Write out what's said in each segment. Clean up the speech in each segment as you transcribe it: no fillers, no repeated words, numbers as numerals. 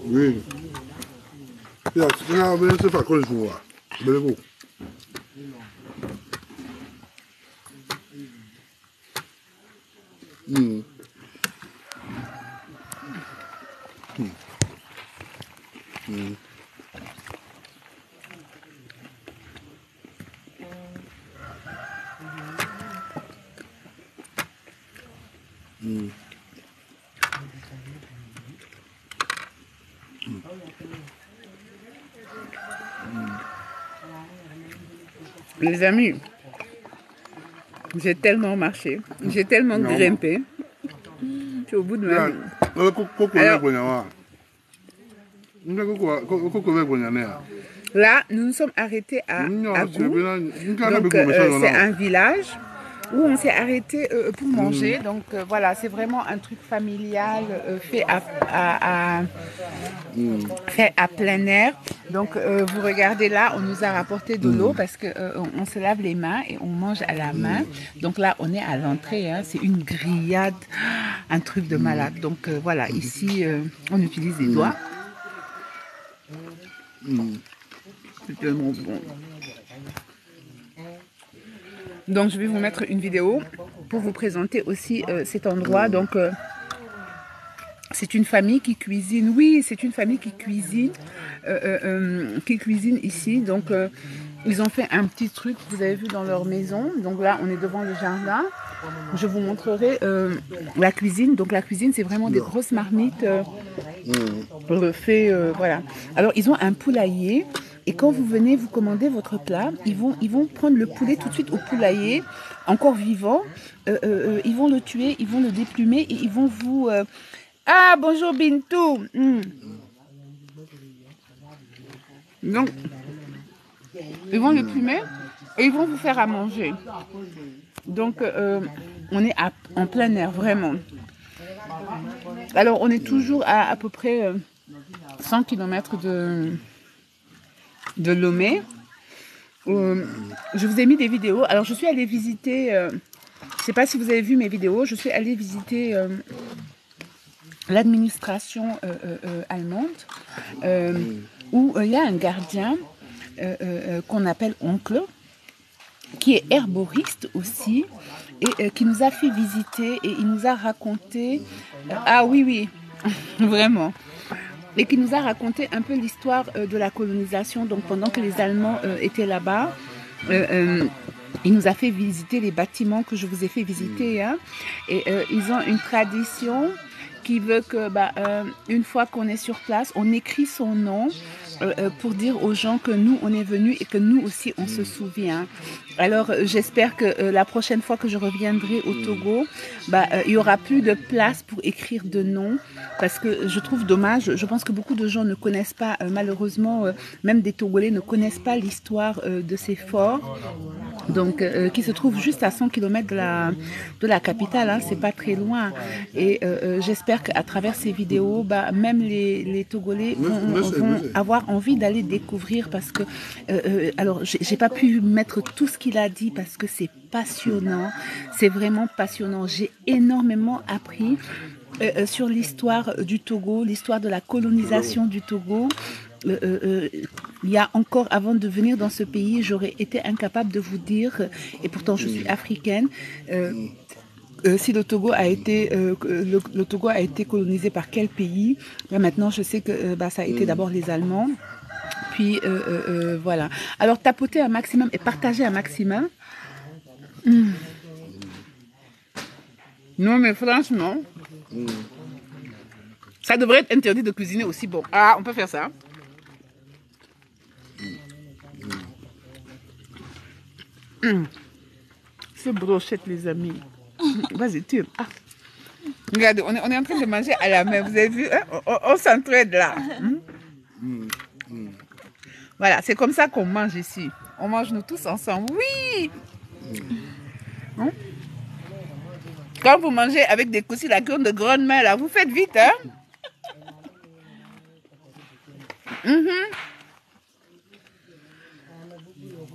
Oui. Ya, sekarang abang saya pakai semua. Beliau. Hmm. Hmm. Hmm. Les amis, j'ai tellement marché, j'ai tellement grimpé. Je suis au bout de ma vie. Là, nous nous sommes arrêtés à Agou. Donc, c'est un village où on s'est arrêté pour manger. Donc, voilà, c'est vraiment un truc familial fait fait à plein air. Donc, vous regardez là, on nous a rapporté de l'eau parce que on se lave les mains et on mange à la main. Donc là, on est à l'entrée. Hein, c'est une grillade, un truc de malade. Donc, voilà, ici, on utilise les doigts. C'est tellement bon. Donc, je vais vous mettre une vidéo pour vous présenter aussi cet endroit. Donc, c'est une famille qui cuisine. Oui, c'est une famille qui cuisine ici. Donc, ils ont fait un petit truc, vous avez vu, dans leur maison. Donc là, on est devant le jardin. Je vous montrerai la cuisine. Donc, la cuisine, c'est vraiment des grosses marmites fait, voilà. Alors, ils ont un poulailler. Et quand vous venez, vous commandez votre plat, ils vont prendre le poulet tout de suite au poulailler, encore vivant. Ils vont le tuer, ils vont le déplumer et ils vont vous... Ah, bonjour Bintou. Donc, ils vont le plumer et ils vont vous faire à manger. Donc, on est en plein air, vraiment. Alors, on est toujours à peu près 100 km de Lomé. Je vous ai mis des vidéos. Alors, je suis allée visiter, je ne sais pas si vous avez vu mes vidéos, je suis allée visiter l'administration allemande où il y a un gardien qu'on appelle oncle, qui est herboriste aussi et qui nous a fait visiter et il nous a raconté... ah oui, oui, vraiment. Et qui nous a raconté un peu l'histoire de la colonisation. Donc pendant que les Allemands étaient là-bas, il nous a fait visiter les bâtiments que je vous ai fait visiter. Hein. Et ils ont une tradition qui veut que une fois qu'on est sur place, on écrit son nom pour dire aux gens que nous, on est venus et que nous aussi, on se souvient. Alors, j'espère que la prochaine fois que je reviendrai au Togo, il y aura plus de place pour écrire de noms parce que je trouve dommage. Je pense que beaucoup de gens ne connaissent pas, malheureusement, même des Togolais ne connaissent pas l'histoire de ces forts. Donc, qui se trouve juste à 100 km de la capitale, hein, c'est pas très loin. Et j'espère qu'à travers ces vidéos, même les Togolais vont avoir envie d'aller découvrir parce que, alors, j'ai pas pu mettre tout ce qu'il a dit parce que c'est passionnant, c'est vraiment passionnant. J'ai énormément appris sur l'histoire du Togo, l'histoire de la colonisation du Togo. Il y a encore, avant de venir dans ce pays, j'aurais été incapable de vous dire, et pourtant je suis africaine, si le Togo a été, le Togo a été colonisé par quel pays. Là, maintenant, je sais que ça a été d'abord les Allemands. Puis, voilà. Alors, tapotez un maximum et partagez un maximum. Non, mais franchement, ça devrait être interdit de cuisiner aussi bon. Ah, on peut faire ça. C'est brochette, les amis. Vas-y, tire. Ah. Regardez, on est en train de manger à la main. Vous avez vu, hein? On s'entraide là. Voilà, c'est comme ça qu'on mange ici. On mange nous tous ensemble. Oui. Quand vous mangez avec des coussis, la qui ont de grandes mains, là, vous faites vite, hein?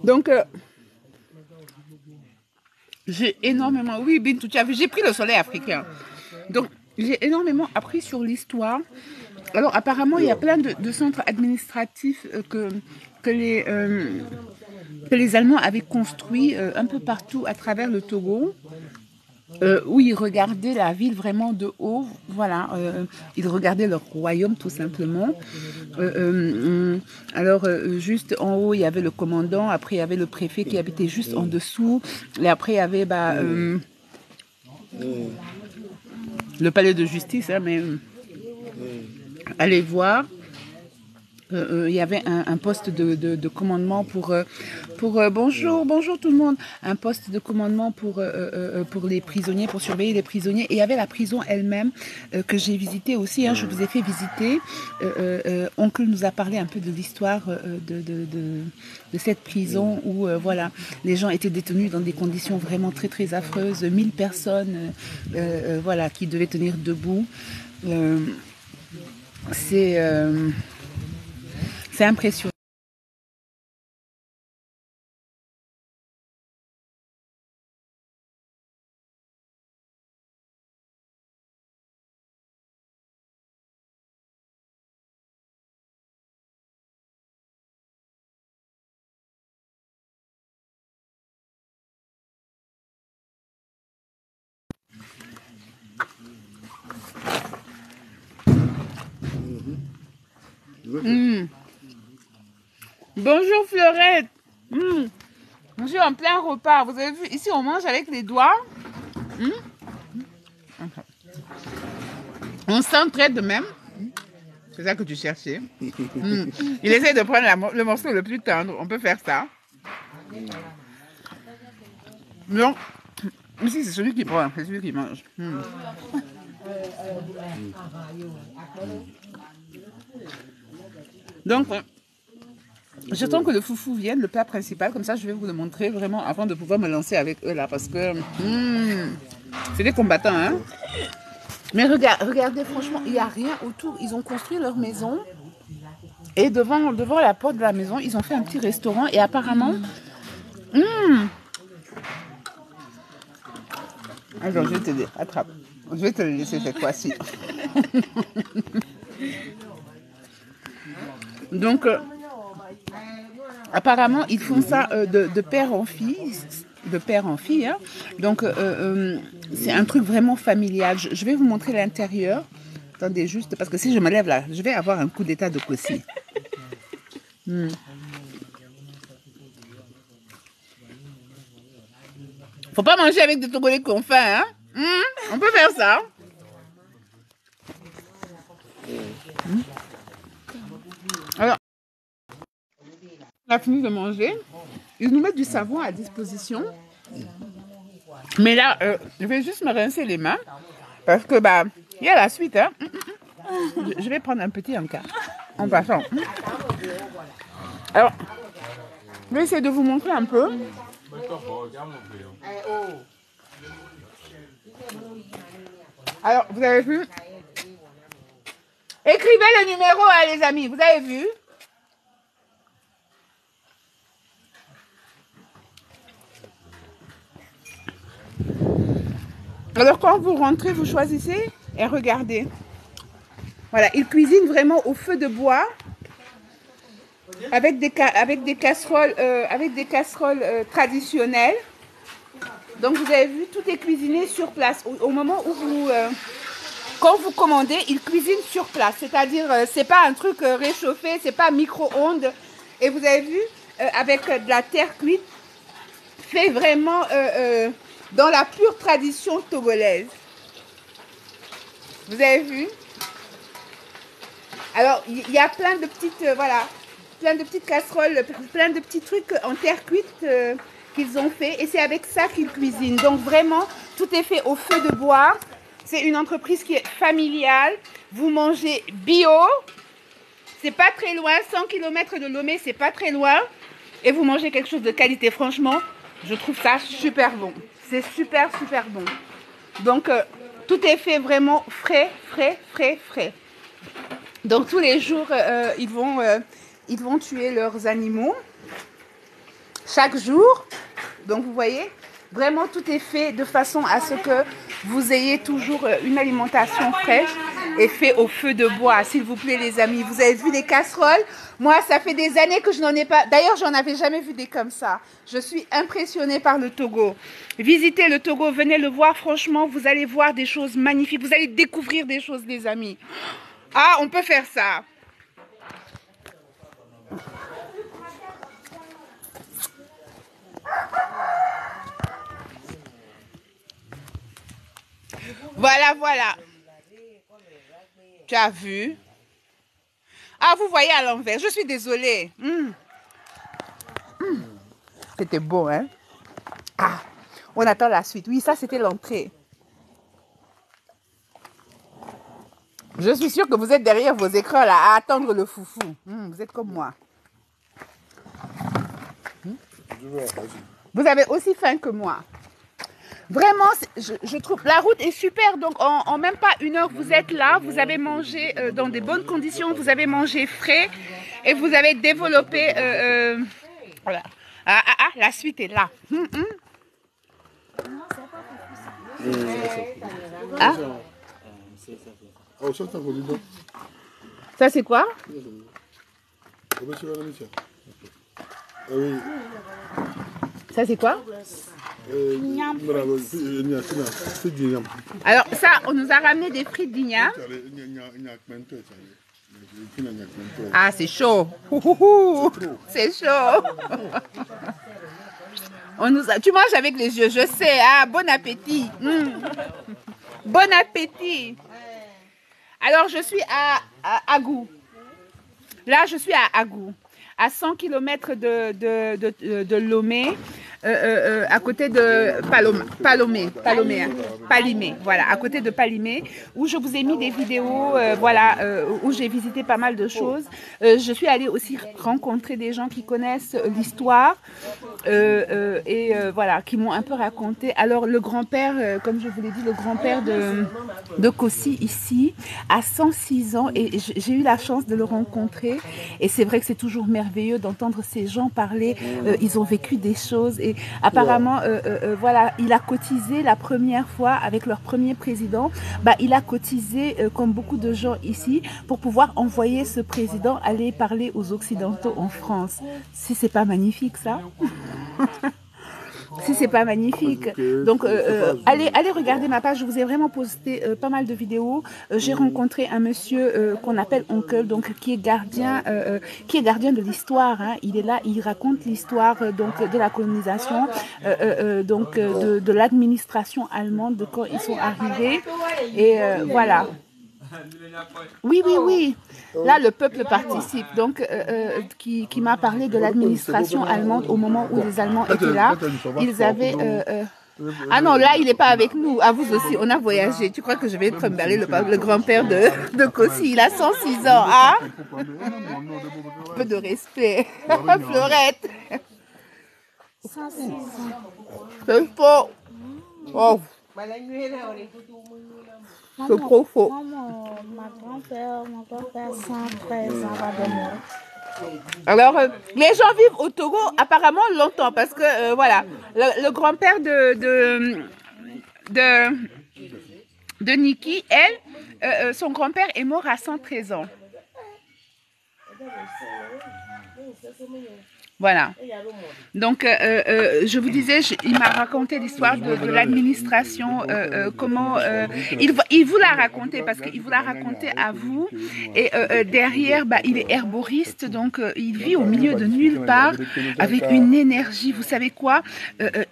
Donc, j'ai énormément... Oui, Bintou, tu as vu, j'ai pris le soleil africain. Donc, j'ai énormément appris sur l'histoire Alors apparemment, il y a plein de centres administratifs que les, que les Allemands avaient construits un peu partout à travers le Togo. Où ils regardaient la ville vraiment de haut, voilà, ils regardaient leur royaume tout simplement. Alors juste en haut il y avait le commandant, après il y avait le préfet qui habitait juste en dessous, et après il y avait le palais de justice, hein, mais allez voir. Il y avait un poste de commandement pour bonjour tout le monde, un poste de commandement pour les prisonniers, pour surveiller les prisonniers. Et il y avait la prison elle-même que j'ai visitée aussi, hein, je vous ai fait visiter. Oncle nous a parlé un peu de l'histoire de cette prison où voilà, les gens étaient détenus dans des conditions vraiment très très affreuses, 1000 personnes voilà, qui devaient tenir debout. C'est impressionnant. Bonjour Fleurette. Je suis en plein repas. Vous avez vu, ici on mange avec les doigts. On s'entraide de même. C'est ça que tu cherchais. Il essaie de prendre le morceau le plus tendre. On peut faire ça. Non. Ici c'est celui qui prend, c'est celui qui mange. Donc, j'attends que le foufou vienne, le plat principal, comme ça je vais vous le montrer vraiment avant de pouvoir me lancer avec eux là, parce que c'est des combattants, hein. Mais regardez, franchement, il n'y a rien autour. Ils ont construit leur maison et devant la porte de la maison, ils ont fait un petit restaurant et apparemment... Alors, je vais t'aider, attrape. Je vais te le laisser cette fois-ci. Donc, apparemment, ils font ça de père en fille. De père en fille. Hein. Donc, c'est un truc vraiment familial. Je vais vous montrer l'intérieur. Attendez juste, parce que si je me lève là, je vais avoir un coup d'état de cossi. Faut pas manger avec des Togolais qui ont faim, hein. On peut faire ça. Alors, on a fini de manger. Ils nous mettent du savon à disposition. Mais là, je vais juste me rincer les mains. Parce que, il y a la suite, hein. Je vais prendre un petit encas en passant. Alors, je vais essayer de vous montrer un peu. Alors, vous avez vu? Écrivez le numéro, hein, les amis. Vous avez vu? Alors, quand vous rentrez, vous choisissez et regardez. Voilà, ils cuisinent vraiment au feu de bois avec des casseroles, traditionnelles. Donc, vous avez vu, tout est cuisiné sur place. Au moment où quand vous commandez, ils cuisinent sur place. C'est-à-dire, c'est pas un truc réchauffé, c'est pas micro-ondes. Et vous avez vu, avec de la terre cuite, fait vraiment dans la pure tradition togolaise. Vous avez vu? Alors, il y a plein de petites, voilà, plein de petites casseroles, plein de petits trucs en terre cuite qu'ils ont fait. Et c'est avec ça qu'ils cuisinent. Donc, vraiment, tout est fait au feu de bois. C'est une entreprise qui est familiale. Vous mangez bio. C'est pas très loin. 100 km de Lomé, c'est pas très loin. Et vous mangez quelque chose de qualité. Franchement, je trouve ça super bon. C'est super, super bon. Donc, tout est fait vraiment frais. Donc, tous les jours, ils vont tuer leurs animaux. Chaque jour. Donc, vous voyez, vraiment, tout est fait de façon à ce que vous ayez toujours une alimentation fraîche. est fait au feu de bois, s'il vous plaît les amis. Vous avez vu les casseroles? Moi, ça fait des années que je n'en ai pas. D'ailleurs, j'en avais jamais vu des comme ça. Je suis impressionnée par le Togo. Visitez le Togo, venez le voir. Franchement, vous allez voir des choses magnifiques. Vous allez découvrir des choses, les amis. Ah, on peut faire ça. Voilà, voilà. Tu as vu? Ah, vous voyez à l'envers. Je suis désolée. C'était beau, hein? Ah, on attend la suite. Oui, ça, c'était l'entrée. Je suis sûre que vous êtes derrière vos écrans, là, à attendre le foufou. Vous êtes comme moi. Vous avez aussi faim que moi. Vraiment, je trouve la route est super. Donc, en même pas 1 heure, vous êtes là. Vous avez mangé dans des bonnes conditions. Vous avez mangé frais. Et vous avez développé... voilà. La suite est là. Ah. Ça, c'est quoi? Ça, c'est quoi? Alors, ça, on nous a ramené des frites d'igname. Ah, c'est chaud. C'est chaud. Tu manges avec les yeux, je sais. Ah, bon appétit. Bon appétit. Alors, je suis à Agou. Là, je suis à Agou, à 100 km de Lomé. À côté de Palimé, voilà, à côté de Palimé, où je vous ai mis des vidéos, voilà, où j'ai visité pas mal de choses. Je suis allée aussi rencontrer des gens qui connaissent l'histoire et voilà, qui m'ont un peu raconté. Alors le grand-père, comme je vous l'ai dit, le grand-père de Kossi ici, a 106 ans et j'ai eu la chance de le rencontrer. Et c'est vrai que c'est toujours merveilleux d'entendre ces gens parler. Ils ont vécu des choses. Et apparemment, voilà, il a cotisé la première fois avec leur premier président. Bah, il a cotisé, comme beaucoup de gens ici, pour pouvoir envoyer ce président aller parler aux Occidentaux en France. Si c'est pas magnifique, ça. Si c'est pas magnifique. Donc, allez regarder ma page. Je vous ai vraiment posté pas mal de vidéos. J'ai rencontré un monsieur qu'on appelle Oncle, donc qui est gardien de l'histoire. Hein. Il est là, il raconte l'histoire donc de la colonisation, donc de l'administration allemande, de quand ils sont arrivés. Et voilà. Oui, oui, oui. Là, le peuple participe. Donc, qui m'a parlé de l'administration allemande au moment où les Allemands étaient là. Ils avaient... Ah non, là, il n'est pas avec nous. À vous aussi, on a voyagé. Tu crois que je vais trimballer le grand-père de Kossi? Il a 106 ans, hein? Un peu de respect. Fleurette. 106 ans. C'est faux. Oh. C'est trop faux. Mon grand-père, 113 ans, va devenir. Alors, les gens vivent au Togo apparemment longtemps parce que, voilà, le grand-père de Niki, elle, son grand-père est mort à 113 ans. Voilà. Donc, je vous disais, il m'a raconté l'histoire de l'administration, comment... il vous l'a raconté parce qu'il vous l'a raconté à vous. Et derrière, bah, il est herboriste, donc il vit au milieu de nulle part avec une énergie. Vous savez quoi?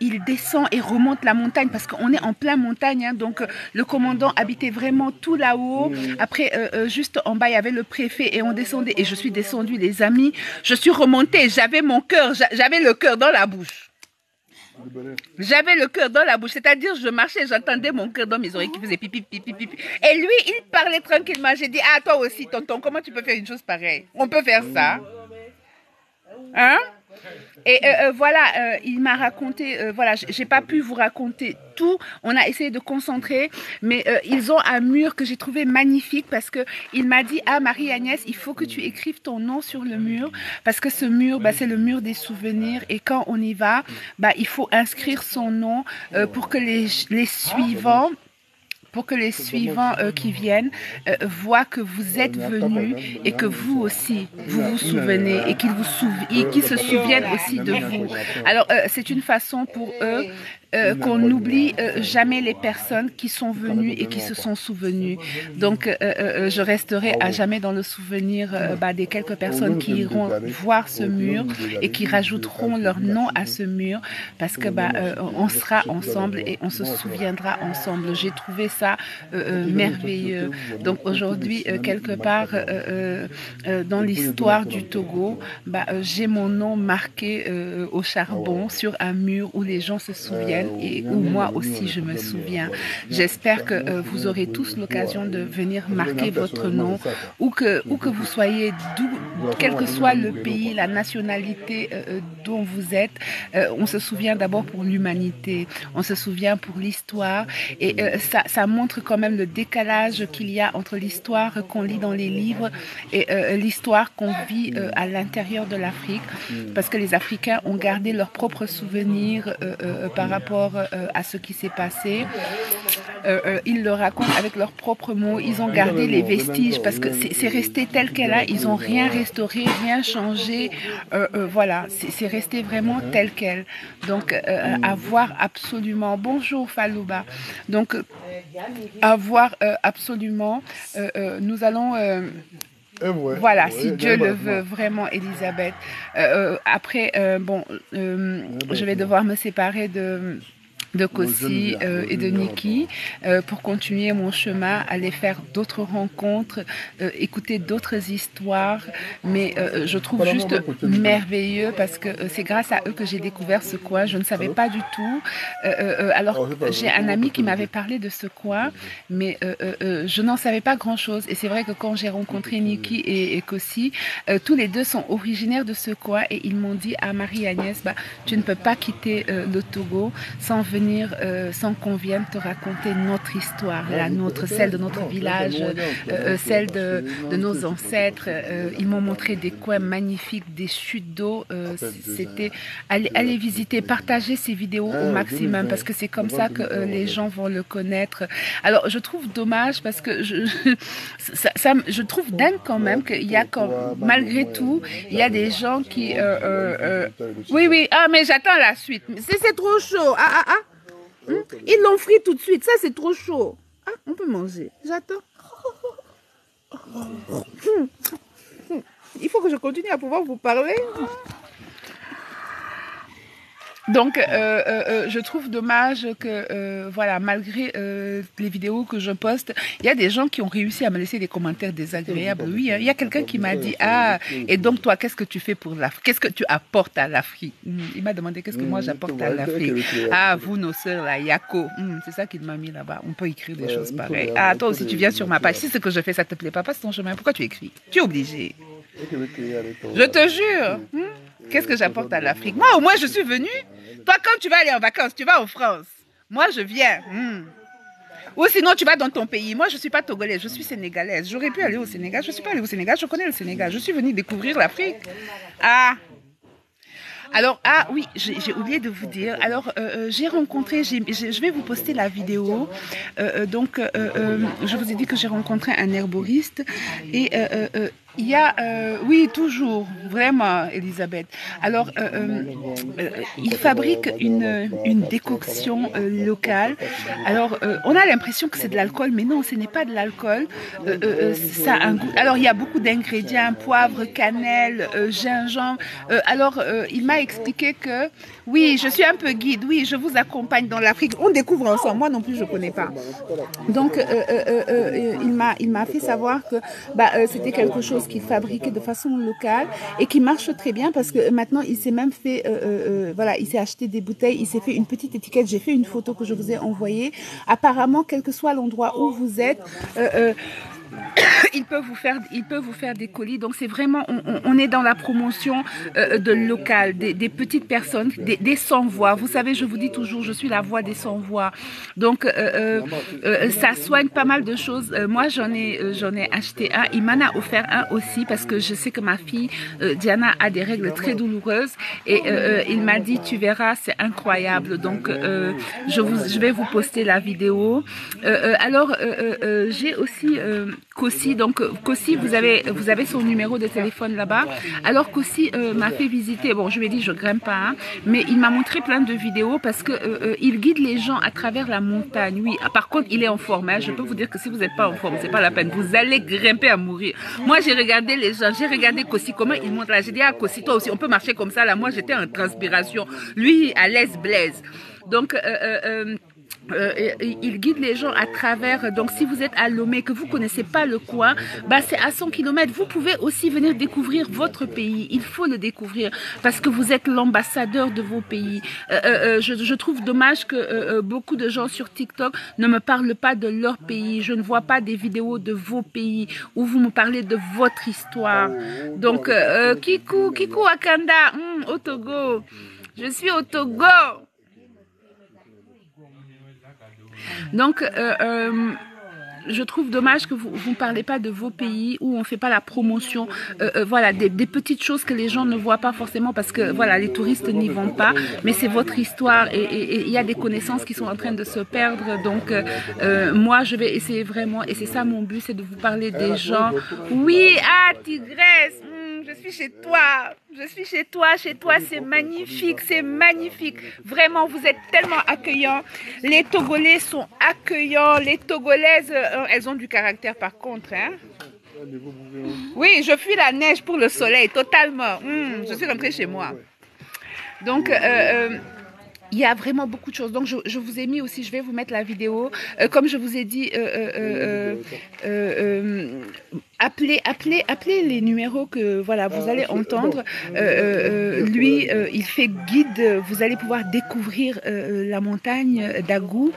Il descend et remonte la montagne parce qu'on est en plein montagne. Hein, donc, le commandant habitait vraiment tout là-haut. Après, juste en bas, il y avait le préfet et on descendait. Et je suis descendue, les amis. Je suis remontée. J'avais mon cœur, j'avais le cœur dans la bouche. J'avais le cœur dans la bouche, c'est-à-dire je marchais, j'entendais mon cœur dans mes oreilles qui faisait pipi, pipi, pipi. Et lui, il parlait tranquillement. J'ai dit, ah, toi aussi, tonton, comment tu peux faire une chose pareille? On peut faire ça. Hein? Et voilà, il m'a raconté, voilà, j'ai pas pu vous raconter tout, on a essayé de concentrer, mais ils ont un mur que j'ai trouvé magnifique parce que il m'a dit, ah Marie-Agnès, il faut que tu écrives ton nom sur le mur, parce que ce mur, bah, c'est le mur des souvenirs, et quand on y va, bah, il faut inscrire son nom pour que les suivants pour que les suivants qui viennent voient que vous êtes venus et que vous aussi, vous vous souvenez et qu'ils se souviennent aussi de vous. Alors, c'est une façon pour eux qu'on n'oublie jamais les personnes qui sont venues et qui se sont souvenues. Donc, je resterai à jamais dans le souvenir des quelques personnes qui iront voir ce mur et qui rajouteront leur nom à ce mur parce que on sera ensemble et on se souviendra ensemble. J'ai trouvé ça merveilleux. Donc, aujourd'hui, quelque part dans l'histoire du Togo, j'ai mon nom marqué au charbon sur un mur où les gens se souviennent et où moi aussi je me souviens. J'espère que vous aurez tous l'occasion de venir marquer votre nom, où que vous soyez, quel que soit le pays, la nationalité dont vous êtes. On se souvient d'abord pour l'humanité, on se souvient pour l'histoire et ça montre quand même le décalage qu'il y a entre l'histoire qu'on lit dans les livres et l'histoire qu'on vit à l'intérieur de l'Afrique, parce que les Africains ont gardé leurs propres souvenirs par rapport à ce qui s'est passé. Ils le racontent avec leurs propres mots. Ils ont gardé les vestiges parce que c'est resté tel quel est. Ils n'ont rien restauré, rien changé. Voilà, c'est resté vraiment tel quel. Donc, à voir absolument. Bonjour Falouba. Donc, à voir absolument. Nous allons. Voilà, si Dieu le veut vraiment, Elisabeth. Après, je vais devoir me séparer de Kossi et de Niki pour continuer mon chemin, aller faire d'autres rencontres, écouter d'autres histoires. Mais je trouve juste merveilleux parce que c'est grâce à eux que j'ai découvert ce coin. Je ne savais pas du tout. Alors, j'ai un ami qui m'avait parlé de ce coin, mais je n'en savais pas grand-chose. Et c'est vrai que quand j'ai rencontré Niki et Kossi, tous les deux sont originaires de ce coin et ils m'ont dit à Marie-Agnès, tu ne peux pas quitter le Togo sans venir, sans qu'on vienne te raconter notre histoire, la nôtre, celle de notre village, celle de nos ancêtres. Ils m'ont montré des coins magnifiques, des chutes d'eau. C'était aller visiter, partager ces vidéos au maximum parce que c'est comme ça que les gens vont le connaître. Alors, je trouve dommage parce que je trouve dingue quand même qu'il y a malgré tout, il y a des gens qui... Oui, mais j'attends la suite. C'est trop chaud. Ils l'ont frit tout de suite. Ça, c'est trop chaud. On peut manger. J'attends. Il faut que je continue à pouvoir vous parler. Donc, je trouve dommage que, voilà, malgré les vidéos que je poste, il y a des gens qui ont réussi à me laisser des commentaires désagréables. Oui, il y a quelqu'un qui m'a dit, et donc toi, qu'est-ce que tu fais pour l'Afrique? Qu'est-ce que tu apportes à l'Afrique? Il m'a demandé qu'est-ce que moi j'apporte à l'Afrique. Vous, nos sœurs, là, Yako. C'est ça qu'il m'a mis là-bas. On peut écrire des choses pareilles. Toi aussi, tu viens sur ma page. Si ce que je fais, ça te plaît pas, passe ton chemin. Pourquoi tu écris? Tu es obligé. Je te jure. Qu'est-ce que j'apporte à l'Afrique? Moi, au moins, je suis venue. Toi, quand tu vas aller en vacances, tu vas en France. Moi, je viens. Ou sinon, tu vas dans ton pays. Moi, je ne suis pas togolaise, je suis sénégalaise. J'aurais pu aller au Sénégal. Je ne suis pas allée au Sénégal, je connais le Sénégal. Je suis venue découvrir l'Afrique. Alors, oui, j'ai oublié de vous dire. Alors, j'ai rencontré, je vais vous poster la vidéo. Donc, je vous ai dit que j'ai rencontré un herboriste. Et il y a, oui, toujours, vraiment, Elisabeth. Alors, il fabrique une décoction locale. Alors, on a l'impression que c'est de l'alcool, mais non, ce n'est pas de l'alcool. Ça a un goût. Alors, il y a beaucoup d'ingrédients, poivre, cannelle, gingembre. Alors, il m'a expliqué que, oui, je suis un peu guide, oui, je vous accompagne dans l'Afrique. On découvre ensemble. Moi non plus, je ne connais pas. Donc, il m'a fait savoir que c'était quelque chose qu'il fabriquait de façon locale et qui marche très bien parce que maintenant, il s'est même fait, voilà, il s'est acheté des bouteilles, il s'est fait une petite étiquette. J'ai fait une photo que je vous ai envoyée. Apparemment, quel que soit l'endroit où vous êtes, il peut vous faire des colis. Donc c'est vraiment, on est dans la promotion de local, des petites personnes, des sans-voix. Vous savez, je vous dis toujours, je suis la voix des sans-voix. Donc ça soigne pas mal de choses. Moi, j'en ai acheté un. Il m'en a offert un aussi parce que je sais que ma fille Diana a des règles très douloureuses et il m'a dit, tu verras, c'est incroyable. Donc je vais vous poster la vidéo. Alors j'ai aussi Kossi. Donc Kossi, vous avez son numéro de téléphone là-bas. Alors Kossi m'a fait visiter. Bon, je lui ai dit je grimpe pas, hein, mais il m'a montré plein de vidéos parce que il guide les gens à travers la montagne. Oui, par contre il est en forme. Hein. Je peux vous dire que si vous n'êtes pas en forme, c'est pas la peine. Vous allez grimper à mourir. Moi j'ai regardé les gens, j'ai regardé Kossi comment il monte là. J'ai dit ah Kossi, toi aussi on peut marcher comme ça là. Moi j'étais en transpiration. Lui à l'aise blaise. Donc il guide les gens à travers. Donc si vous êtes à Lomé, que vous connaissez pas le coin, bah c'est à 100 km. Vous pouvez aussi venir découvrir votre pays. Il faut le découvrir parce que vous êtes l'ambassadeur de vos pays. Je trouve dommage que beaucoup de gens sur TikTok ne me parlent pas de leur pays. Je ne vois pas des vidéos de vos pays où vous me parlez de votre histoire. Donc Kikou Wakanda, au Togo. Je suis au Togo. Donc, je trouve dommage que vous ne parlez pas de vos pays où on ne fait pas la promotion, voilà, des petites choses que les gens ne voient pas forcément parce que voilà, les touristes n'y vont pas, mais c'est votre histoire et il y a des connaissances qui sont en train de se perdre. Donc, moi, je vais essayer vraiment, et c'est ça mon but, c'est de vous parler des gens. Oui, ah, Tigresse, je suis chez toi. Je suis chez toi c'est magnifique, c'est magnifique. Vraiment, vous êtes tellement accueillants. Les Togolais sont accueillants. Les Togolaises, elles ont du caractère par contre. Hein? Oui, je fuis la neige pour le soleil, totalement. Je suis rentrée chez moi. Donc, il y a vraiment beaucoup de choses. Donc, je vous ai mis aussi, je vais vous mettre la vidéo. Comme je vous ai dit, appelez les numéros que voilà, vous allez entendre. Lui, il fait guide. Vous allez pouvoir découvrir la montagne d'Agou.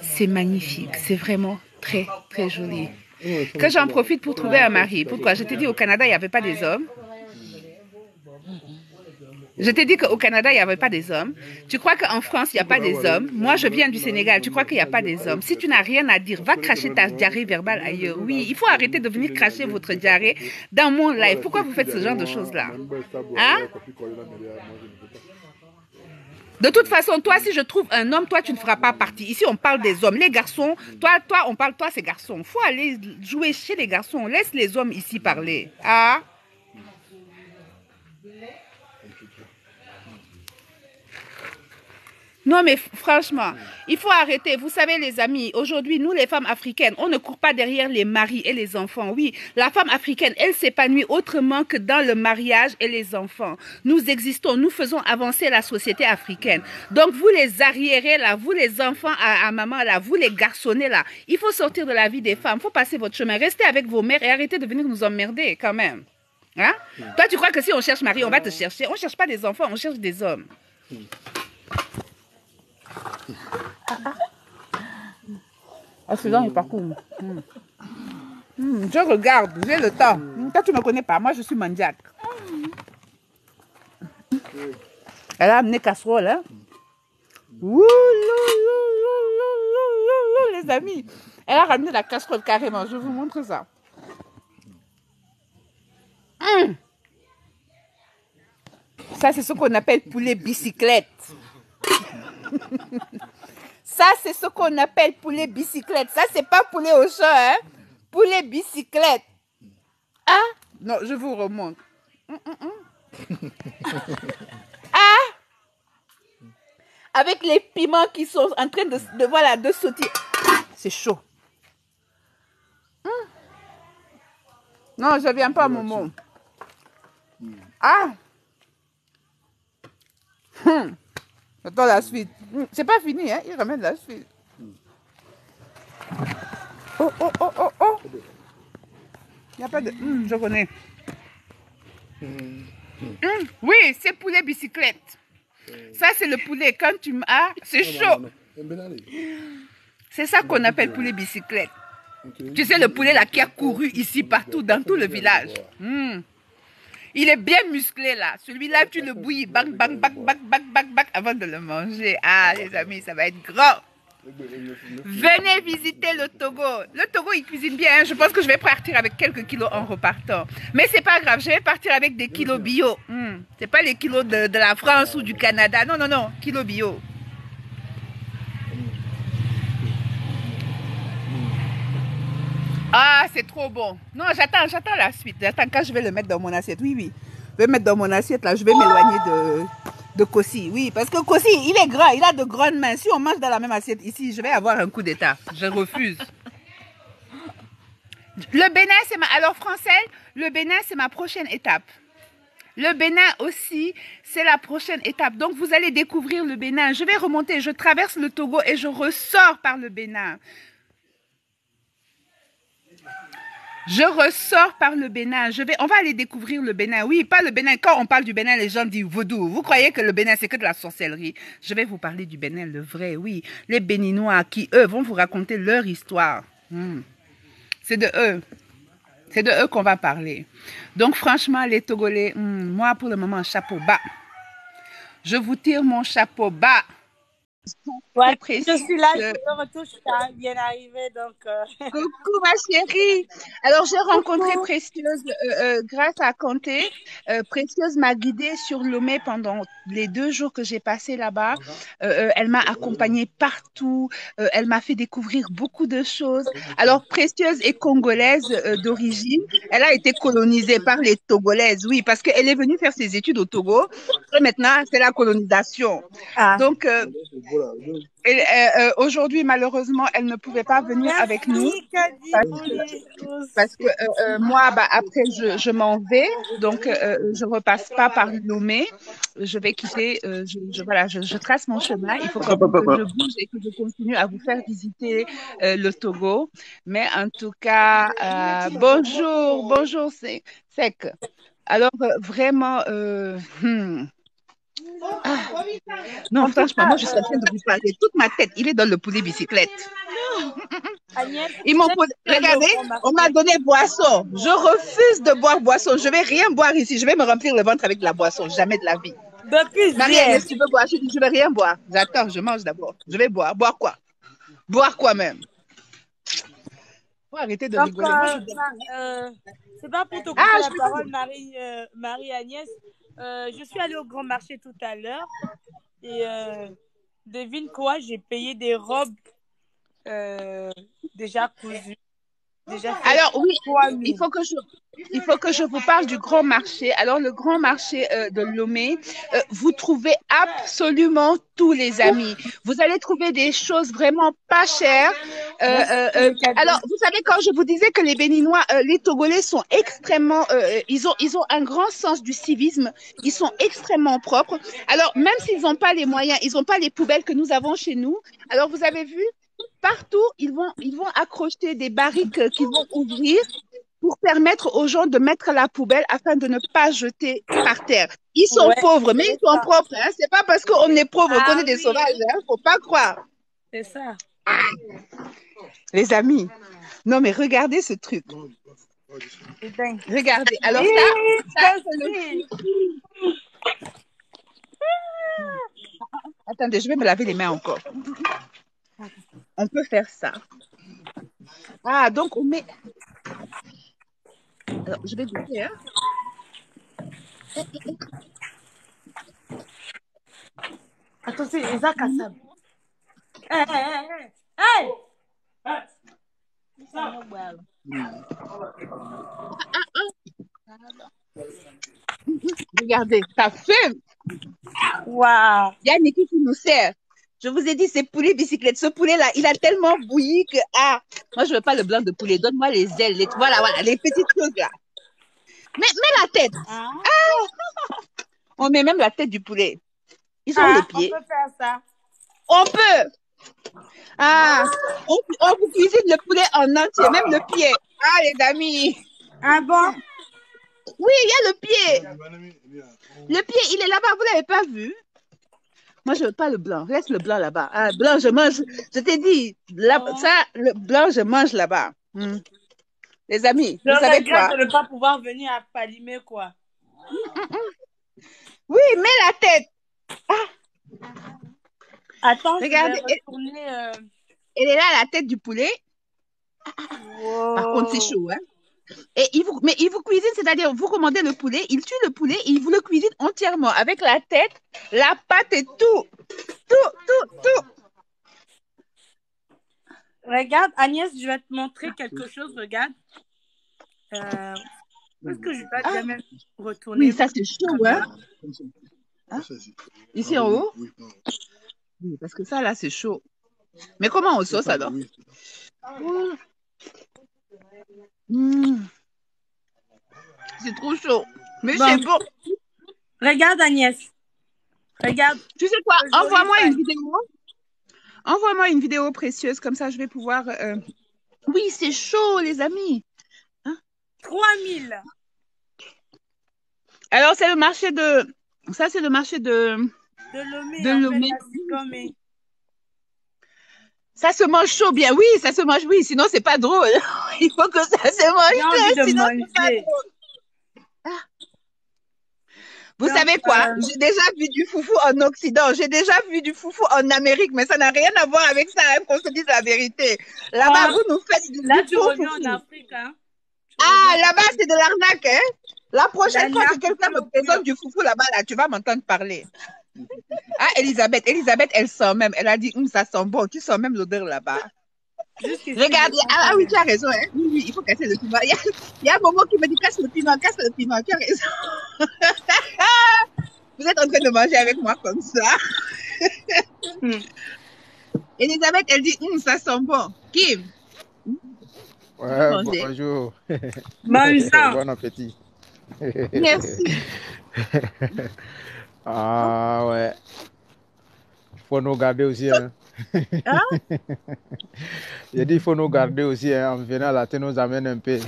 C'est magnifique. C'est vraiment très, très joli. Que j'en profite pour trouver un mari. Pourquoi? Je t'ai dit, au Canada, il n'y avait pas des hommes. Je t'ai dit qu'au Canada, il n'y avait pas des hommes. Tu crois qu'en France, il n'y a pas des hommes? Moi, je viens du Sénégal. Tu crois qu'il n'y a pas des hommes? Si tu n'as rien à dire, va cracher ta diarrhée verbale ailleurs. Oui, il faut arrêter de venir cracher votre diarrhée dans mon live. Pourquoi vous faites ce genre de choses-là? Hein? De toute façon, toi, si je trouve un homme, toi, tu ne feras pas partie. Ici, on parle des hommes. Les garçons, toi, on parle, toi, c'est garçons. Il faut aller jouer chez les garçons. Laisse les hommes ici parler. Ah? Non, mais franchement, il faut arrêter. Vous savez, les amis, aujourd'hui, nous, les femmes africaines, on ne court pas derrière les maris et les enfants. Oui, la femme africaine, elle s'épanouit autrement que dans le mariage et les enfants. Nous existons, nous faisons avancer la société africaine. Donc, vous les arriérés, là, vous les enfants à maman, là, vous les garçonnés, là, il faut sortir de la vie des femmes. Il faut passer votre chemin. Restez avec vos mères et arrêtez de venir nous emmerder, quand même. Hein? Toi, tu crois que si on cherche mari, on va te chercher. On ne cherche pas des enfants, on cherche des hommes. Ah, c'est dans le parcours. Je regarde, j'ai le temps. Toi, tu ne me connais pas. Moi, je suis maniaque. Elle a amené casserole. Hein? Ouh, les amis. Elle a ramené la casserole carrément. Je vous montre ça. Ça, c'est ce qu'on appelle poulet bicyclette. Ça, c'est ce qu'on appelle poulet bicyclette. Ça, c'est pas poulet au champ, hein. Poulet bicyclette. Ah, non, je vous remonte. Ah, avec les piments qui sont en train de sauter. C'est chaud. Non, je viens pas, Momo. Ah. Attends la suite. C'est pas fini, hein? Il ramène la suite. Oh. Il n'y a pas de... je connais. Oui, c'est poulet bicyclette. Ça, c'est le poulet. Quand tu m'as... c'est chaud. C'est ça qu'on appelle poulet bicyclette. Ok. Tu sais, le poulet là qui a couru ici, partout, dans tout le village. Il est bien musclé là. Celui-là, tu le bouillis, bang, bang, bang, bang, bang, bang, bang, avant de le manger. Ah, les amis, ça va être grand. Venez visiter le Togo. Le Togo, il cuisine bien. Hein. Je pense que je vais partir avec quelques kilos en repartant. Mais c'est pas grave, je vais partir avec des kilos bio. C'est pas les kilos de la France ou du Canada. Non, non, non, kilos bio. Ah, c'est trop bon. Non, j'attends la suite. J'attends quand je vais le mettre dans mon assiette. Oui, oui. Je vais mettre dans mon assiette là. Je vais m'éloigner de Kossi. Oui, parce que Kossi, il est grand. Il a de grandes mains. Si on mange dans la même assiette ici, je vais avoir un coup d'état. Je refuse. Le Bénin, c'est ma... Alors, français, le Bénin, c'est ma prochaine étape. Le Bénin aussi, c'est la prochaine étape. Donc, vous allez découvrir le Bénin. Je vais remonter. Je traverse le Togo et je ressors par le Bénin. Je ressors par le Bénin. On va aller découvrir le Bénin. Oui, pas le Bénin. Quand on parle du Bénin, les gens disent vaudou. Vous croyez que le Bénin, c'est que de la sorcellerie. Je vais vous parler du Bénin, le vrai, oui. Les Béninois qui, eux, vont vous raconter leur histoire. C'est de eux. C'est de eux qu'on va parler. Donc, franchement, les Togolais, moi, pour le moment, chapeau bas. Je vous tire mon chapeau bas. Ouais, je suis là, je me retouche, bien arrivé, donc... Coucou ma chérie. Alors j'ai rencontré Précieuse grâce à Kanté. Précieuse m'a guidée sur Lomé pendant les 2 jours que j'ai passé là-bas. Elle m'a accompagnée partout. Elle m'a fait découvrir beaucoup de choses. Alors Précieuse est congolaise d'origine. Elle a été colonisée par les Togolaises, oui, parce qu'elle est venue faire ses études au Togo. Et maintenant, c'est la colonisation. Donc... aujourd'hui, malheureusement, elle ne pouvait pas venir avec nous parce que moi, après, je m'en vais. Donc, je repasse pas par Lomé. Je vais quitter. Voilà, je trace mon chemin. Il faut que je bouge et que je continue à vous faire visiter le Togo. Mais en tout cas, bonjour, Sec. Alors, vraiment... non, franchement, moi, je suis en train de vous parler. Toute ma tête, il est dans le poulet bicyclette. Ils m'ont posé... Regardez, on m'a donné boisson. Je refuse de boire boisson. Je ne vais rien boire ici. Je vais me remplir le ventre avec de la boisson. Jamais de la vie. Marie-Agnès, tu veux boire? Je dis, je ne vais rien boire. J'attends, je mange d'abord. Je vais boire. Boire quoi? Boire quoi même? Faut arrêter de rigoler. C'est pas pour te couper la parole, Marie-Agnès. Je suis allée au grand marché tout à l'heure et devine quoi, j'ai payé des robes déjà cousues. Alors oui, il faut que je vous parle du grand marché. Alors le grand marché de Lomé, vous trouvez absolument tous les amis. Vous allez trouver des choses vraiment pas chères. Alors vous savez, quand je vous disais que les Béninois, les Togolais sont extrêmement, ils ont un grand sens du civisme. Ils sont extrêmement propres. Alors même s'ils n'ont pas les moyens, ils n'ont pas les poubelles que nous avons chez nous. Alors vous avez vu? Partout, ils vont accrocher des barriques qu'ils vont ouvrir pour permettre aux gens de mettre la poubelle afin de ne pas jeter par terre. Ils sont pauvres, mais ils sont propres. Hein. C'est pas parce qu'on est pauvre qu'on est des sauvages. Hein. Faut pas croire. C'est ça. Les amis, non mais regardez ce truc. Regardez. Alors ça attendez, je vais me laver les mains encore. On peut faire ça. Ah, donc on met... Alors, je vais goûter. Hein. Attention, Isaac Kassab. Hey! Regardez, ça fume. Waouh! Il y a Niki qui nous sert. Je vous ai dit, c'est poulet bicyclette. Ce poulet-là, il a tellement bouilli que... Ah, moi, je ne veux pas le blanc de poulet. Donne-moi les ailes. Voilà, les petites choses là. Mets la tête. Ah. On met même la tête du poulet. Ils ont les pieds. On peut faire ça. On peut. Ah, on vous cuisine le poulet en entier, même le pied. Ah, les amis. Ah bon? Oui, il y a le pied. Le pied, il est là-bas. Vous ne l'avez pas vu? Moi, je ne veux pas le blanc. Laisse le blanc là-bas. Ah, blanc, je mange. Je t'ai dit, ça, le blanc, je mange là-bas. Hmm. Les amis, Je vous savez regrette quoi? de ne pas pouvoir venir à Palimé, quoi. Oui, mets la tête. Attends, je vais Regardez, retourner. elle est là, la tête du poulet. Par contre, c'est Wow. chaud, hein. Et mais il vous cuisine, c'est-à-dire vous commandez le poulet, il tue le poulet et il vous le cuisine entièrement avec la tête, la pâte et tout. Tout. Regarde, Agnès, je vais te montrer quelque chose. Regarde. Est-ce que je dois déjà même retourner Oui, ça c'est chaud, hein. Hein? Ici en haut? Oui, non. Oui, parce que ça là, c'est chaud. Mais comment on sauce alors? Oui. Mmh. C'est trop chaud. Mais Bon. c'est bon. Regarde, Agnès. Regarde. Tu sais quoi? Le joli Envoie-moi une fan. vidéo. Envoie-moi une vidéo précieuse, comme ça je vais pouvoir. Oui, c'est chaud, les amis. 3000. Alors, c'est le marché de. Ça, c'est le marché de Lomé, en fait, Lomé. à Sikomé. Ça se mange chaud, bien. Oui, ça se mange. Oui, sinon, c'est pas drôle. Il faut que ça se J'ai mange envie chaud, de sinon, c'est pas manger. drôle. Vous Donc, savez quoi? J'ai déjà vu du foufou en Occident. J'ai déjà vu du foufou en Amérique, mais ça n'a rien à voir avec ça, hein, qu'on se dise la vérité. Là-bas, vous nous faites du là, tu faux reviens foufou. en Afrique, hein? Ah, là-bas, c'est de l'arnaque, hein? La prochaine fois que quelqu'un me L'arnaque présente du foufou là-bas, là, tu vas m'entendre parler. Ah, Elisabeth, elle sent même. Elle a dit, ça sent bon. Tu sens même l'odeur là-bas. Regarde, ah oui, tu as raison, hein? Oui, il faut casser le piment. Il y a un moment qui me dit, casse le piment. Tu as raison. Vous êtes en train de manger avec moi comme ça. Elisabeth, elle dit, ça sent bon. Kim? Ouais, bonjour. Mangeant. Bon appétit. Merci. Ah ouais. Faut nous garder aussi. Hein? Hein? J'ai dit, il faut nous garder aussi. Hein? En venant là, tu nous amènes un peu. Non,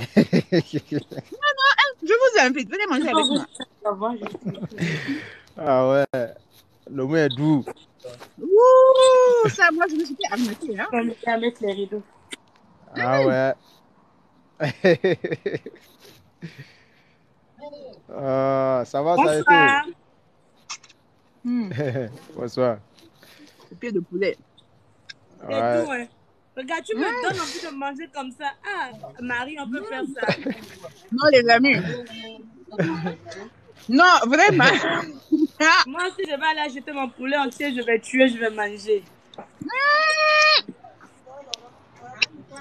je vous invite. Venez manger avec moi. Ah ouais. Le mot est doux. Ouh, ça, moi, je me suis fait arnaquer. Hein? On va mettre les rideaux. Ah ouais. Ça va, Bonsoir. ça a été. Bonsoir. Le pied de poulet. C'est Ouais. tout, hein. Regarde, tu me donnes envie de manger comme ça. Ah, Marie, on peut faire ça. Non, les amis. Non, vraiment. Moi, si je vais aller acheter mon poulet entier, je vais tuer, je vais manger.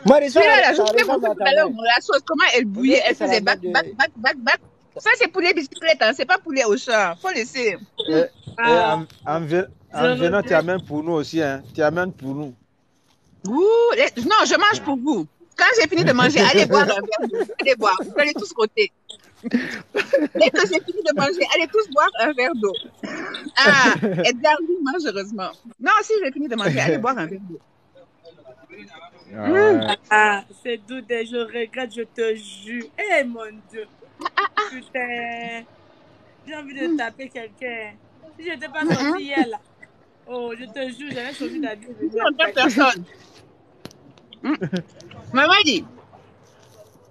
Celui-là, là, je vous ai montré tout à l'heure la sauce, comment elle bouillait, elle faisait bac. Ça, c'est poulet bicyclette, hein, c'est pas poulet au chat. Faut laisser. Et en venant, tu amènes pour nous aussi. Hein. Tu amènes pour nous. Ouh, non, je mange pour vous. Quand j'ai fini de manger, allez boire un verre d'eau. Allez boire, vous allez tous côté. Dès que j'ai fini de manger, allez tous boire un verre d'eau. Ah, Edgar, lui mange heureusement. Non, si j'ai fini de manger, allez boire un verre d'eau. Ah, c'est doux, je regrette, je te jure. Eh, mon Dieu. Putain. J'ai envie de taper quelqu'un. Si je n'étais pas sortie hier, là. Oh, je te jure, j'avais choisi d'aller. Personne. Maman dit,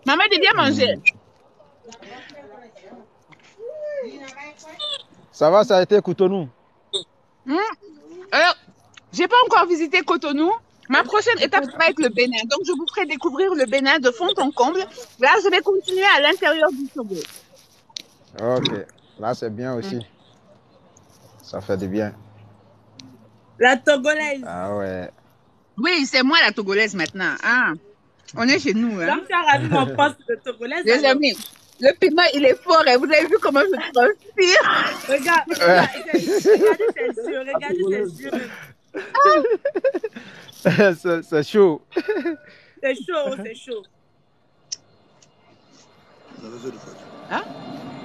viens manger. Ça va, ça a été Cotonou. Alors, j'ai pas encore visité Cotonou. Ma prochaine étape va être le Bénin. Donc, je vous ferai découvrir le Bénin de fond en comble. Là, je vais continuer à l'intérieur du Togo. Ok, là c'est bien aussi. Ça fait du bien. La Togolaise. Ah ouais. Oui, c'est moi la Togolaise maintenant. Ah, on est chez nous. Hein. Donc, tu as ravi mon poste de Togolaise. Les amis, le piment, il est fort. Hein. Vous avez vu comment je transpire? Regarde, regardez ses yeux. C'est chaud. C'est chaud, c'est chaud. Hein?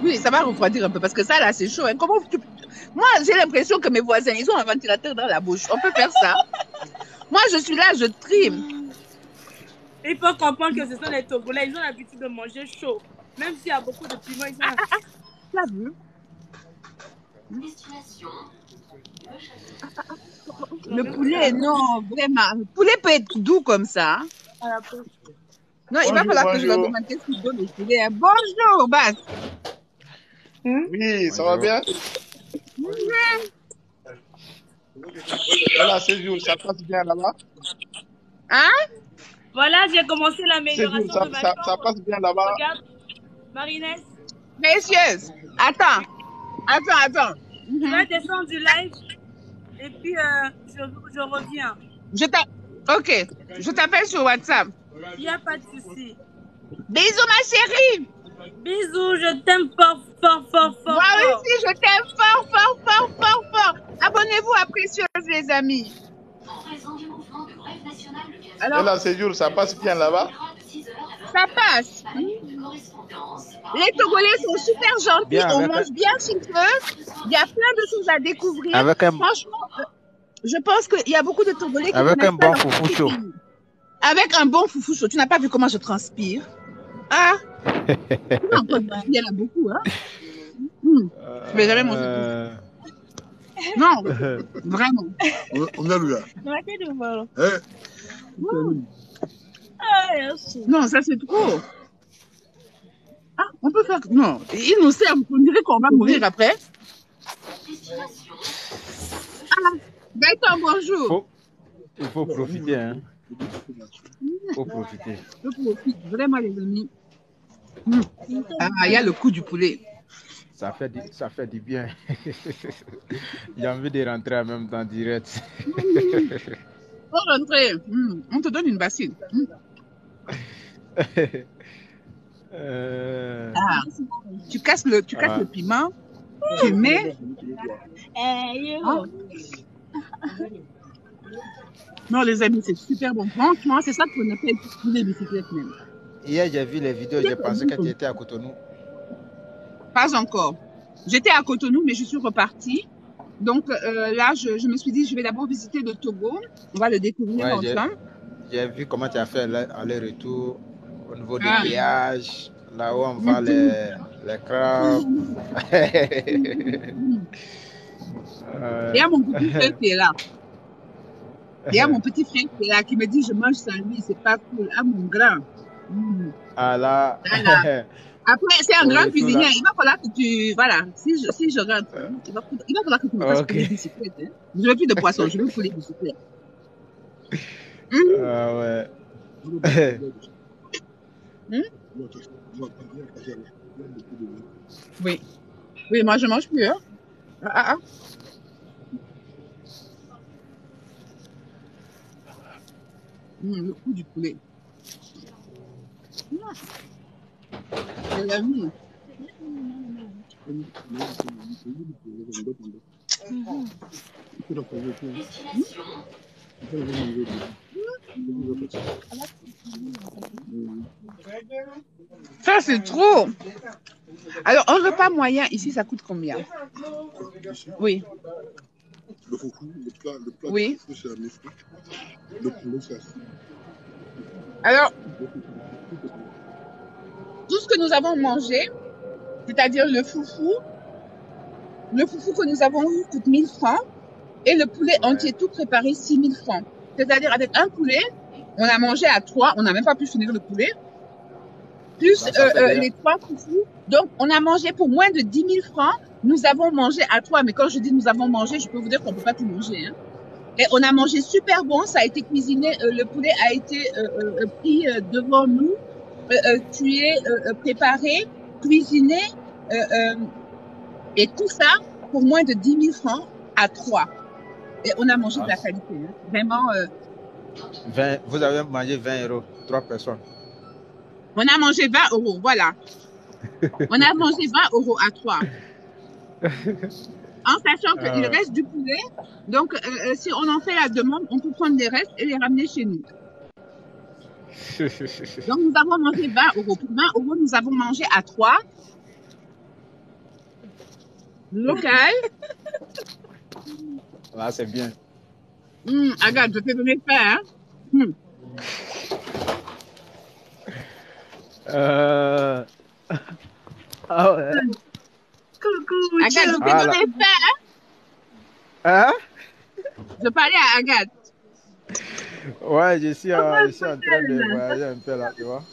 Oui, ça va refroidir un peu parce que ça là, c'est chaud. Hein. Comment Moi, j'ai l'impression que mes voisins, ils ont un ventilateur dans la bouche. On peut faire ça. Moi, je suis là, je trime. Il faut comprendre que ce sont les Togolais. Ils ont l'habitude de manger chaud. Même s'il y a beaucoup de piment, ils ont... Tu as vu? Le poulet, non, vraiment. Le poulet peut être doux comme ça. À la poche. Non, il va Bonjour, falloir que je leur bonjour. demande qu'est-ce qu'ils donnent au poulet. Hein. Bonjour, Bas. Oui, ça va Bonjour. bien? Voilà, ce jour, ça passe bien là-bas? Hein? Voilà, j'ai commencé Ce jour, l'amélioration de ma ça chambre. passe bien là-bas? Regarde, Marinès, Précieuse. Attends. je vais descendre du live et puis je reviens. Ok, je t'appelle sur WhatsApp. Il n'y a pas de souci. Bisous, ma chérie. Bisous, je t'aime fort, fort, fort, fort, Moi fort. aussi, je t'aime fort, fort, fort, fort, fort. Abonnez-vous à Précieuse, les amis. Et Alors, là, ce jour, ça passe bien là-bas? ça passe. Les Togolais sont super gentils. Bien, On avec mange bien chez eux. Il y a plein de choses à découvrir. Avec un, Franchement, je pense qu'il y a beaucoup de Togolais qui avec connaissent un pas bon leur foufou petit chaud. pays. Avec un bon foufou chaud. Tu n'as pas vu comment je transpire? Ah, en Côte d'Ivoire, il y en a beaucoup, hein? Je vais jamais manger tout. Non, vraiment. On a le gars. Non, ça c'est trop. Ah, on peut faire. Non, ils nous servent. On dirait qu'on va mourir après. Ah, Gaëtan, bonjour. Il faut profiter, hein. Il faut profiter. Je profite vraiment, les amis. Ah, il y a le coup du poulet. Ça fait du bien. J'ai envie de rentrer en même temps direct. Pour rentrer, on te donne une bassine. Ah, tu casses le piment, tu mets. Ah. Non, les amis, c'est super bon. Franchement, c'est ça qu'on appelle poulet bicyclette même. Hier, j'ai vu les vidéos, j'ai pensé que tu étais à Cotonou. Pas encore. J'étais à Cotonou, mais je suis repartie. Donc là, je me suis dit, je vais d'abord visiter le Togo. On va le découvrir ensemble. J'ai vu comment tu as fait aller-retour au niveau des péages, là où on vend les crabes. Il y a mon petit frère qui est là. Il y a mon petit frère qui est là, qui me dit, je mange sans lui, c'est pas cool. Ah, mon grand. Ah là. Voilà. Après, c'est un grand cuisinier. Là. Il va falloir que tu... Voilà, si je rentre, il va falloir que tu me fasses poulet bicyclette. Hein. Je veux plus de poisson, je veux poulet bicyclette. Ah ouais. Oui. Oui, moi, je mange plus. Hein. Le coup du poulet. L'ami. Ça, c'est trop. Alors, un repas moyen ici, ça coûte combien? Oui. Le foufou, le plat oui. de foufou, c'est à 1000 francs. Le poulet, c'est à 6. Alors, tout ce que nous avons mangé, c'est-à-dire le foufou que nous avons eu coûte 1000 francs et le poulet entier tout préparé 6000 francs. C'est-à-dire avec un poulet, on a mangé à 3, on n'a même pas pu finir le poulet, plus les 3 foufous. Donc, on a mangé pour moins de 10 000 francs. Nous avons mangé à 3, mais quand je dis nous avons mangé, je peux vous dire qu'on ne peut pas tout manger. Hein. Et on a mangé super bon, ça a été cuisiné, le poulet a été pris devant nous, tué, préparé, cuisiné, et tout ça pour moins de 10 000 francs à 3. Et on a mangé de la qualité. Hein. Vraiment. 20, vous avez mangé 20 €, 3 personnes. On a mangé 20 €, voilà. On a mangé 20 € à 3. En sachant qu'il reste du poulet. Donc, si on en fait la demande, on peut prendre les restes et les ramener chez nous. Donc, nous avons mangé 20 €. Pour 20 €, nous avons mangé à 3. Local. Là, c'est bien. Agathe, je t'ai donné faim, hein? Ah ouais. Coucou, Agathe, je t'ai donné faim, hein? Je parlais à Agathe. Ouais, je suis en train de voyager un peu là, tu vois.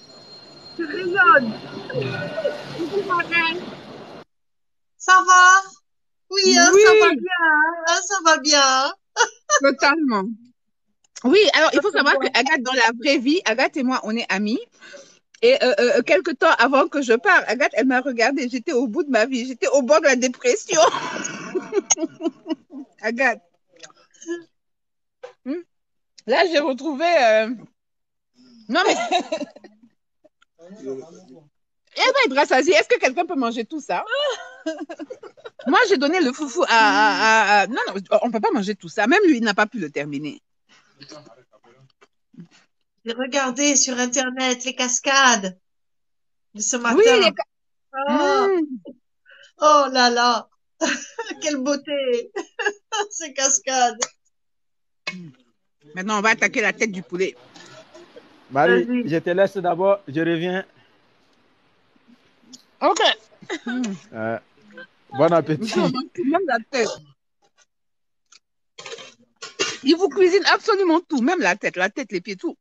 Tu rayonnes. Coucou, Marin. Ça va? Oui, hein, ça va Oui, bien, hein, ça va bien. totalement. Oui, alors il faut savoir que Agathe, dans la vraie vie, Agathe et moi, on est amis. Et quelque temps avant que je parte, Agathe, elle m'a regardée. J'étais au bout de ma vie. J'étais au bord de la dépression. Agathe. Là, j'ai retrouvé. Non, mais elle va être rassasiée. Est-ce que quelqu'un peut manger tout ça? Moi, j'ai donné le foufou à... Non, non, on ne peut pas manger tout ça. Même lui, il n'a pas pu le terminer. J'ai regardé sur Internet les cascades de ce Oui, matin. les... Oh, Mmh. oh là là, quelle beauté, ces cascades. Maintenant, on va attaquer la tête du poulet. Marie, Vas-y. je te laisse d'abord, je reviens. OK. Bon appétit. On mange tout, même la tête. Il vous cuisine absolument tout, même la tête, les pieds, tout.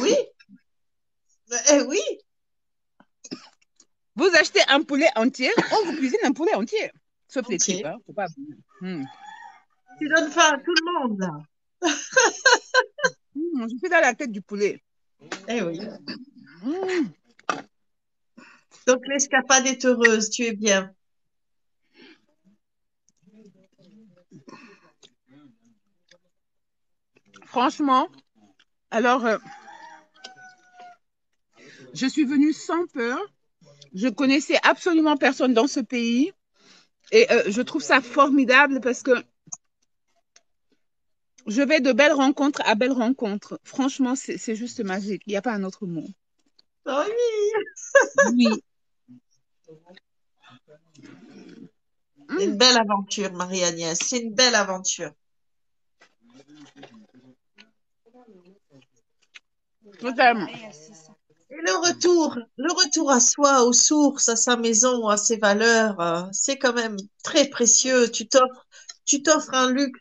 Oui, oui. Vous achetez un poulet entier, on vous cuisine un poulet entier. Sauf les Entier. tripes, hein. Faut pas... Tu donnes faim à tout le monde, là. Je suis dans la tête du poulet. Eh oui. Mmh. Donc, l'escapade est heureuse, tu es bien. Franchement, alors, je suis venue sans peur. Je connaissais absolument personne dans ce pays. Et je trouve ça formidable parce que je vais de belles rencontres à belles rencontres. Franchement, c'est juste magique. Il n'y a pas un autre mot. Oh oui. Oui. C'est une belle aventure, Marie-Agnès. C'est une belle aventure. Totalement. Et le retour à soi, aux sources, à sa maison, à ses valeurs, c'est quand même très précieux. Tu t'offres un luxe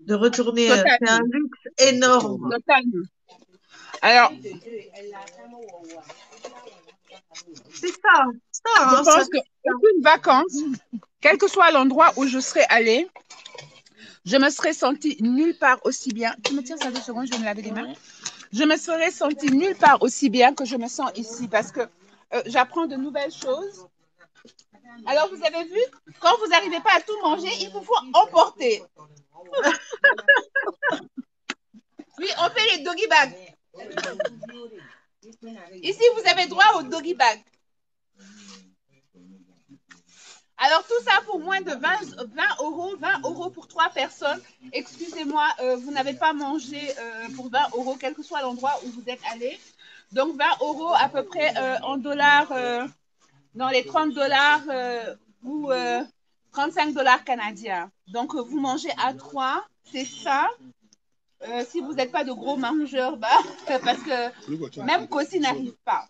de retourner. C'est un Totalement. luxe énorme. Totalement. Alors, C'est ça, je hein, pense qu'aucune vacance, quel que soit l'endroit où je serais allée, je me serais sentie nulle part aussi bien. Tu me tiens ça 2 secondes, je vais me laver les mains. Je me serais sentie nulle part aussi bien que je me sens ici parce que j'apprends de nouvelles choses. Alors, vous avez vu, quand vous n'arrivez pas à tout manger, il vous faut emporter. Oui, on fait les doggy bags. Ici, vous avez droit au doggy bag. Alors, tout ça pour moins de 20 euros, 20 euros pour 3 personnes. Excusez-moi, vous n'avez pas mangé pour 20 euros, quel que soit l'endroit où vous êtes allé. Donc, 20 euros à peu près en dollars, dans les 30 dollars ou 35 dollars canadiens. Donc, vous mangez à 3, c'est ça. Si vous n'êtes pas de gros mangeurs, bah, parce que même Kossi n'arrive pas.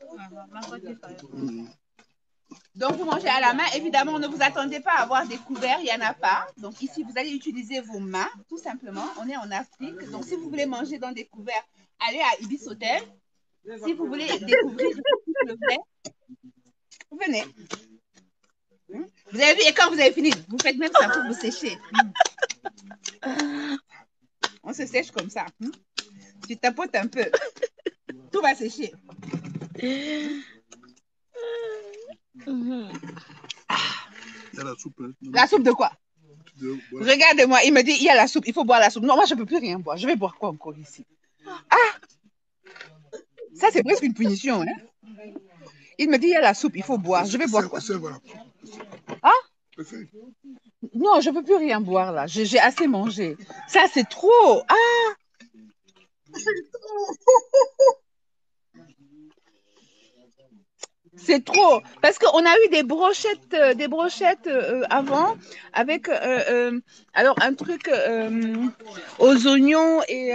Donc, vous mangez à la main. Évidemment, ne vous attendez pas à avoir des couverts, il n'y en a pas. Donc, ici, vous allez utiliser vos mains, tout simplement. On est en Afrique. Donc, si vous voulez manger dans des couverts, allez à Ibis Hotel. Si vous voulez découvrir le vrai, venez. Vous avez vu, et quand vous avez fini, vous faites même ça pour vous sécher. On se sèche comme ça. Tu tapotes un peu. Tout va sécher. Il y a la soupe. Hein. La soupe de quoi? Regardez-moi, il me dit, il y a la soupe, il faut boire la soupe. Non, moi, je ne peux plus rien boire. Je vais boire quoi encore ici? Ah! Ça, c'est presque une punition. Hein? Il me dit, il y a la soupe, il faut boire. Je vais boire quoi? Ah? Non, je ne peux plus rien boire là. J'ai assez mangé. Ça, c'est trop. Ah! C'est trop. Parce qu'on a eu des brochettes avant avec alors un truc aux oignons et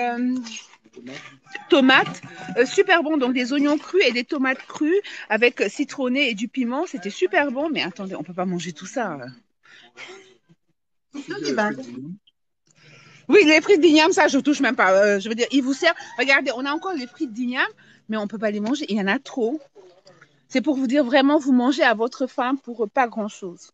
tomates. Super bon. Donc des oignons crus et des tomates crues avec citronné et du piment. C'était super bon. Mais attendez, on ne peut pas manger tout ça. Oui, les frites d'igname, ça, je ne touche même pas. Je veux dire, ils vous servent. Regardez, on a encore les frites d'igname, mais on ne peut pas les manger. Il y en a trop. C'est pour vous dire vraiment, vous mangez à votre faim pour pas grand-chose.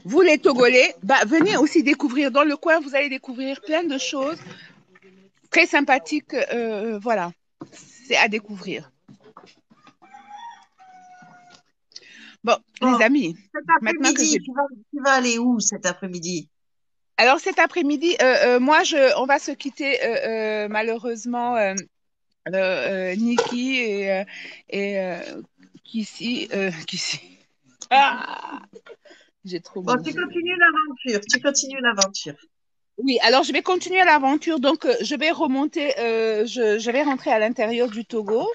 Vous les Togolais, bah, venez aussi découvrir. Dans le coin, vous allez découvrir plein de choses très sympathiques. Voilà, c'est à découvrir. Bon, les amis, Cet maintenant que après-midi, tu vas aller où cet après-midi? Alors cet après-midi, moi, on va se quitter malheureusement, Niki et Kissy. Ah, j'ai trop Bon, mangé. tu continues l'aventure. Tu continues l'aventure. Oui, alors je vais continuer l'aventure. Donc, je vais remonter, je vais rentrer à l'intérieur du Togo.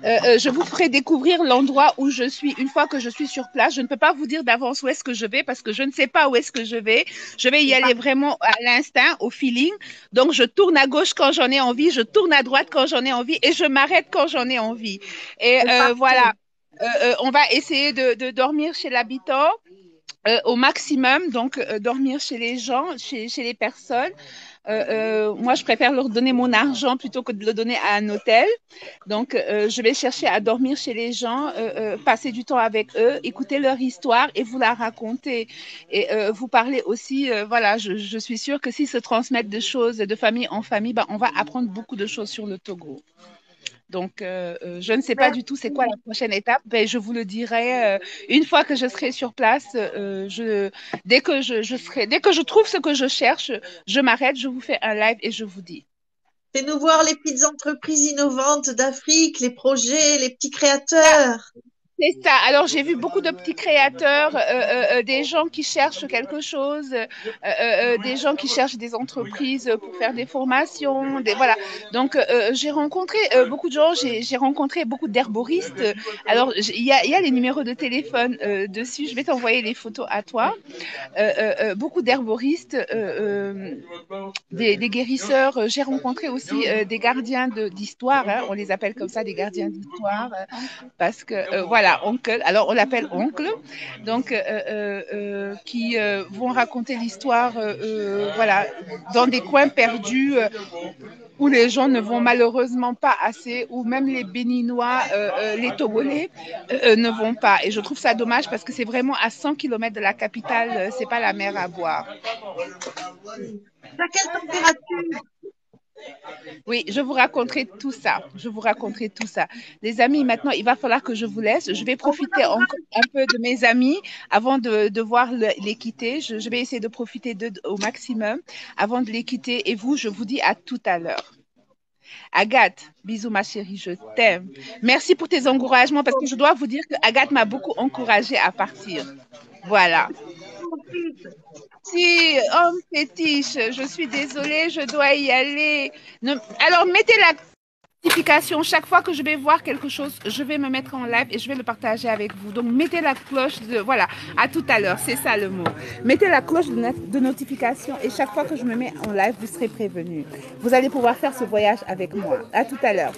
Je vous ferai découvrir l'endroit où je suis une fois que je suis sur place. Je ne peux pas vous dire d'avance où est-ce que je vais parce que je ne sais pas où est-ce que je vais. Je vais y aller vraiment à l'instinct, au feeling. Donc, je tourne à gauche quand j'en ai envie, je tourne à droite quand j'en ai envie et je m'arrête quand j'en ai envie. Et voilà, on va essayer de dormir chez l'habitant. Au maximum, donc dormir chez les gens, chez les personnes. Moi, je préfère leur donner mon argent plutôt que de le donner à un hôtel. Donc, je vais chercher à dormir chez les gens, passer du temps avec eux, écouter leur histoire et vous la raconter. Et vous parler aussi, voilà, je suis sûre que s'ils se transmettent des choses de famille en famille, ben, on va apprendre beaucoup de choses sur le Togo. Donc, je ne sais pas du tout c'est quoi la prochaine étape. Ben, je vous le dirai une fois que je serai sur place. Dès que dès que je trouve ce que je cherche, je m'arrête, je vous fais un live et je vous dis. Fais-nous voir les petites entreprises innovantes d'Afrique, les projets, les petits créateurs. C'est ça. Alors, j'ai vu beaucoup de petits créateurs, des gens qui cherchent quelque chose, des gens qui cherchent des entreprises pour faire des formations. Voilà. Donc, j'ai rencontré beaucoup de gens. J'ai rencontré beaucoup d'herboristes. Alors, il y a les numéros de téléphone dessus. Je vais t'envoyer les photos à toi. Beaucoup d'herboristes, des guérisseurs. J'ai rencontré aussi des gardiens d'histoire. Hein, on les appelle comme ça, des gardiens d'histoire, parce que voilà, oncle. Alors on l'appelle oncle, donc qui vont raconter l'histoire, voilà, dans des coins perdus. Où les gens ne vont malheureusement pas assez, ou même les Béninois, les Togolais ne vont pas. Et je trouve ça dommage parce que c'est vraiment à 100 km de la capitale, c'est pas la mer à boire. À quelle température? Oui, je vous raconterai tout ça. Je vous raconterai tout ça. Les amis, maintenant, il va falloir que je vous laisse. Je vais profiter encore un peu de mes amis avant de devoir les quitter. Je vais essayer de profiter d'eux au maximum avant de les quitter. Et vous, je vous dis à tout à l'heure. Agathe, bisous ma chérie, je t'aime. Merci pour tes encouragements parce que je dois vous dire que Agathe m'a beaucoup encouragée à partir. Voilà. Si, homme fétiche, je suis désolée, je dois y aller. Alors, mettez la notification. Chaque fois que je vais voir quelque chose, je vais me mettre en live et je vais le partager avec vous. Donc, mettez la cloche de... Voilà, à tout à l'heure, c'est ça le mot. Mettez la cloche de notification et chaque fois que je me mets en live, vous serez prévenus. Vous allez pouvoir faire ce voyage avec moi. À tout à l'heure.